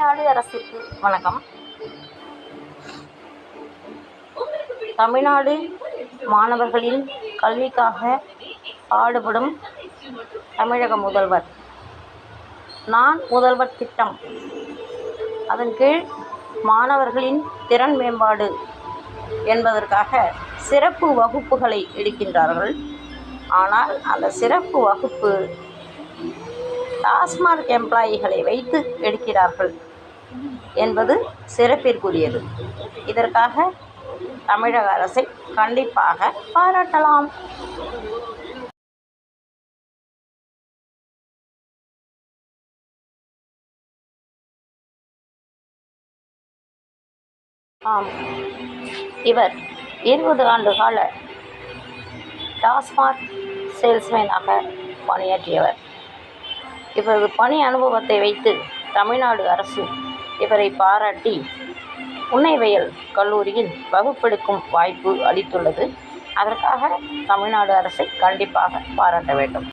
தமிழ்நாடு அரசிற்கு வணக்கம். தமிழ்நாடு மாணவர்களின் கல்விக்காக பாடுபடும் தமிழக முதல்வர் நான் முதல்வர் திட்டம். அதன் கீழ் மாணவர்களின் திறன் மேம்பாடு என்பதற்காக சிறப்பு வகுப்புகளை எடுக்கின்றார்கள். ஆனால் அந்த சிறப்பு வகுப்பு டாஸ்மாக் எம்ப்ளாயிகளை வைத்து எடுக்கிறார்கள் என்பது சிறப்பிற்குரியது. இதற்காக தமிழக அரசை கண்டிப்பாக பாராட்டலாம். ஆம், இவர் 20 ஆண்டு கால டாஸ்மாக் சேல்ஸ்மேனாக பணியாற்றியவர். இவரது பணி அனுபவத்தை வைத்து தமிழ்நாடு அரசு இவரை பாராட்டி புன்னைவயல் கல்லூரியில் வகுப்பெடுக்கும் வாய்ப்பு அளித்துள்ளது. அதற்காக தமிழ்நாடு அரசை கண்டிப்பாக பாராட்ட வேண்டும்.